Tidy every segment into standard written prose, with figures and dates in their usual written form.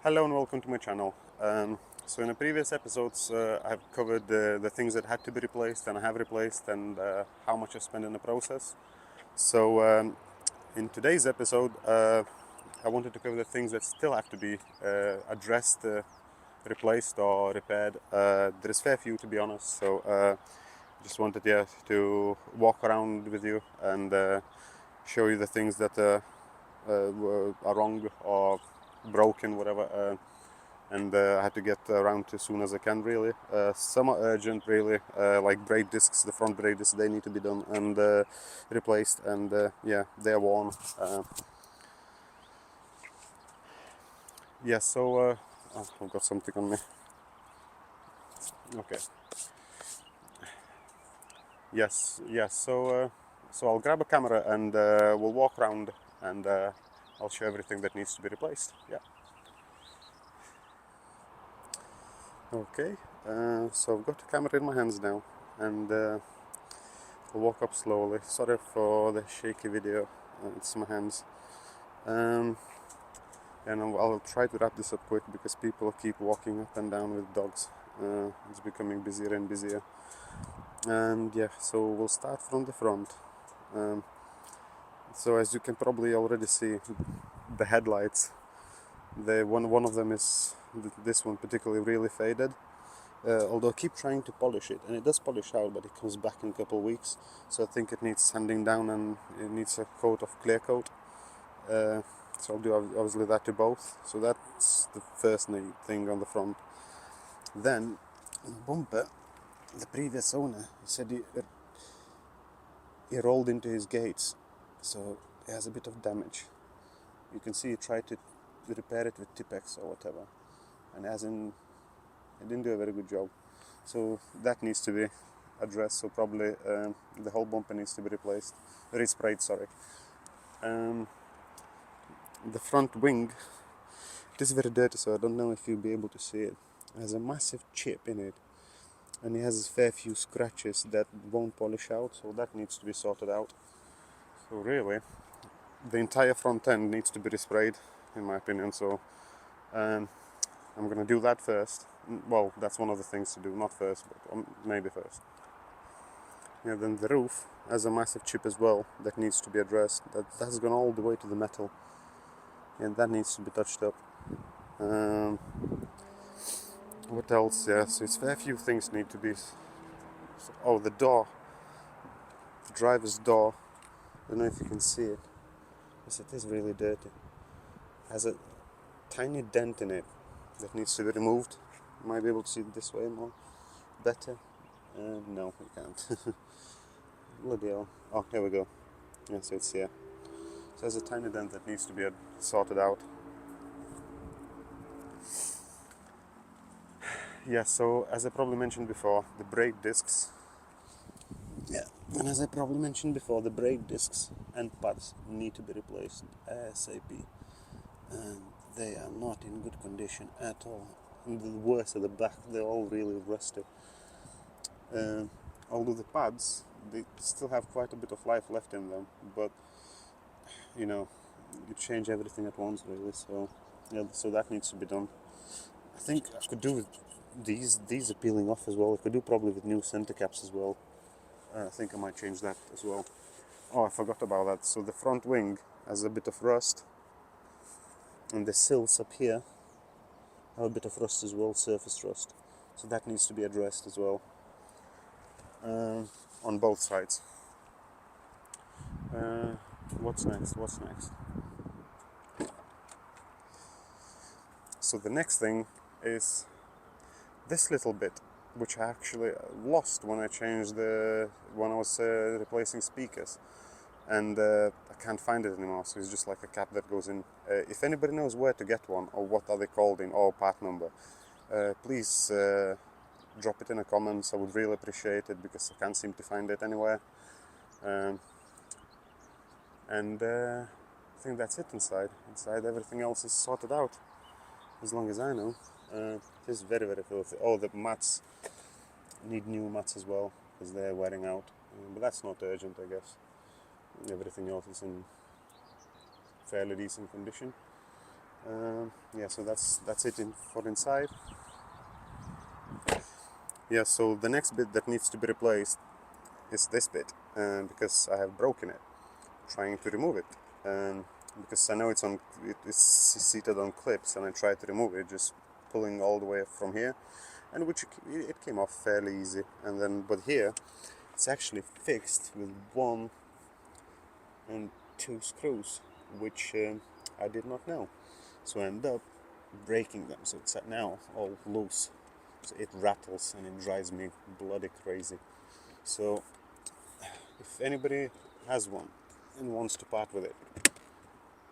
Hello and welcome to my channel. So in the previous episodes I've covered the things that had to be replaced and I have replaced and how much I spent in the process. So in today's episode I wanted to cover the things that still have to be addressed, replaced or repaired. There's fair few, to be honest, so just wanted to walk around with you and show you the things that are wrong or broken, whatever, and I had to get around to as soon as I can, really. Some are urgent, really, like brake discs, the front brake discs, they need to be done and replaced, and yeah, they're worn. Yeah, so oh, I've got something on me. Okay. Yes. So I'll grab a camera and we'll walk around and I'll show everything that needs to be replaced. Yeah. Okay. So I've got the camera in my hands now, and I'll walk up slowly. Sorry for the shaky video. It's my hands. And I'll try to wrap this up quick because people keep walking up and down with dogs. It's becoming busier and busier. And yeah, so we'll start from the front. So as you can probably already see, the headlights. One of them is this one particularly really faded. Although I keep trying to polish it, and it does polish out, but it comes back in a couple of weeks. So I think it needs sanding down and it needs a coat of clear coat. So I'll do obviously that to both. So that's the first thing on the front. Then on the bumper, the previous owner said he rolled into his gates, so it has a bit of damage. You can see he tried to repair it with Tipex or whatever, and he didn't do a very good job. So that needs to be addressed. So probably the whole bumper needs to be resprayed. Sorry. The front wing, it is very dirty, so I don't know if you'll be able to see it. It has a massive chip in it, and it has a fair few scratches that won't polish out, so that needs to be sorted out. So really, the entire front end needs to be resprayed, in my opinion. So I'm gonna do that first. Well, that's one of the things to do, not first, but maybe first. Yeah, then the roof has a massive chip as well that needs to be addressed. That's gone all the way to the metal, and that needs to be touched up. What else? Yeah, so it's fair few things need to be. Oh, the door, the driver's door. I don't know if you can see it. Yes, it is really dirty. It has a tiny dent in it that needs to be removed. You might be able to see it this way more better. No, you can't. Bloody hell. Oh, here we go. Yeah, so it's here. So there's a tiny dent that needs to be sorted out. Yeah, so as I probably mentioned before, the brake discs. Yeah, and as I probably mentioned before, the brake discs and pads need to be replaced ASAP. And they are not in good condition at all. And the worst at the back, they're all really rusty. Although the pads, they still have quite a bit of life left in them, but you know, you change everything at once, really. So yeah, so that needs to be done. I think I could do with these are peeling off as well. I could do probably with new center caps as well. I think I might change that as well. Oh, I forgot about that. So the front wing has a bit of rust, and the sills up here have a bit of rust as well, surface rust. So that needs to be addressed as well, on both sides. What's next? So the next thing is this little bit, which I actually lost when I was replacing speakers, and I can't find it anymore. So it's just like a cap that goes in. If anybody knows where to get one or what are they called in or part number, please drop it in the comments. I would really appreciate it because I can't seem to find it anywhere. And I think that's it inside. Inside everything else is sorted out, as long as I know. It is very, very filthy. Oh, the mats need new mats as well because they're wearing out. But that's not urgent, I guess. Everything else is in fairly decent condition. Yeah, so that's it for inside. Yeah, so the next bit that needs to be replaced is this bit, because I have broken it trying to remove it. Because I know it's seated on clips, and I tried to remove it just pulling all the way from here, and which it came off fairly easy. And then, but here it's actually fixed with 1 and 2 screws, which I did not know. So I end up breaking them. So it's now all loose. So it rattles and it drives me bloody crazy. So if anybody has one and wants to part with it,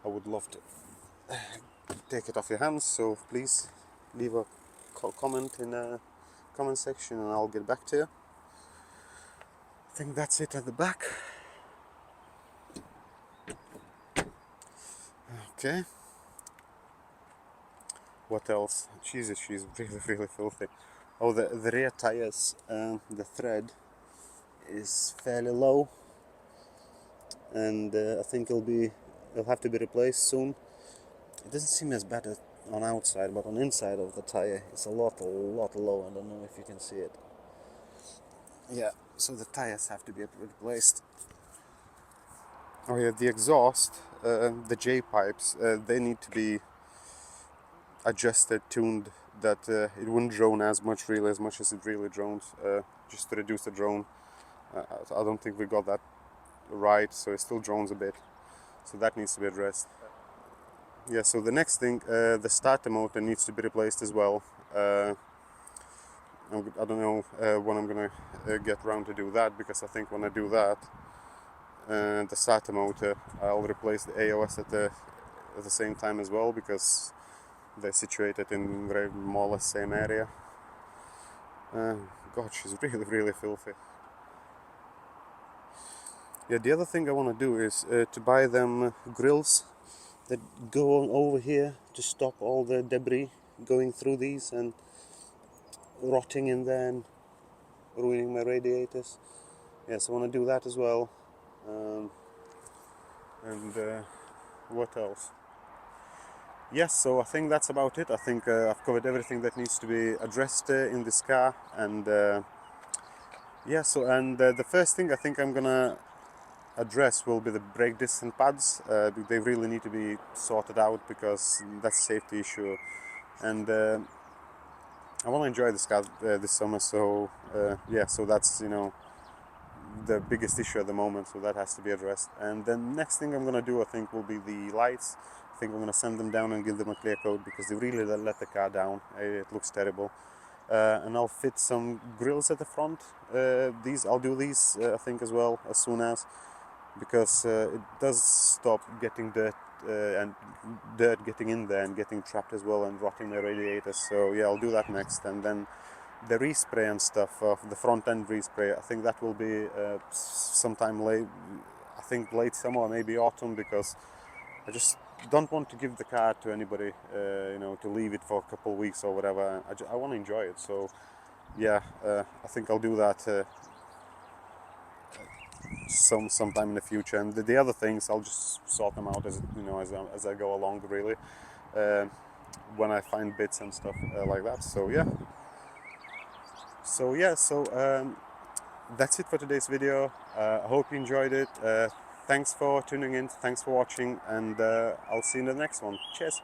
I would love to take it off your hands. So please leave a comment in the comment section, and I'll get back to you. I think that's it at the back. Okay. What else? Jesus, she's really really filthy. Oh, the rear tires, the thread is fairly low, and I think it'll have to be replaced soon. It doesn't seem as bad on outside, but on inside of the tire it's a lot low. I don't know if you can see it. Yeah, so the tires have to be replaced. Oh yeah, the exhaust, the J pipes, they need to be adjusted, tuned, that it wouldn't drone as much as it really drones, just to reduce the drone. I don't think we got that right, so it still drones a bit, so that needs to be addressed. Yeah, so the next thing, the starter motor needs to be replaced as well. I don't know when I'm gonna get around to do that, because I think when I do that, the starter motor, I'll replace the AOS at the same time as well, because they're situated in more or less same area. God, she's really really filthy. Yeah, the other thing I want to do is to buy them grills that go on over here to stop all the debris going through these and rotting in there and ruining my radiators. Yes, I want to do that as well. And what else? Yes, so I think that's about it. I think I've covered everything that needs to be addressed in this car. And yeah, so and the first thing I think I'm gonna address will be the brake discs and pads. They really need to be sorted out, because that's a safety issue. And I want to enjoy this car this summer. So yeah, so that's the biggest issue at the moment, so that has to be addressed. And the next thing I'm gonna do, I think, will be the lights. I think I'm gonna send them down and give them a clear coat, because they really let the car down. It looks terrible. And I'll fit some grills at the front. I'll do these I think as well, as soon as, because it does stop getting and dirt getting in there and getting trapped as well and rotting the radiators. So yeah, I'll do that next. And then the respray and stuff, the front end respray, I think that will be sometime late. I think late summer or maybe autumn, because I just don't want to give the car to anybody, to leave it for a couple of weeks or whatever. I want to enjoy it. So yeah, I think I'll do that sometime in the future. And the other things, I'll just sort them out as I go along, really, uh, when I find bits and stuff like that. So yeah. That's it for today's video. I hope you enjoyed it. Thanks for tuning in, thanks for watching, and I'll see you in the next one. Cheers.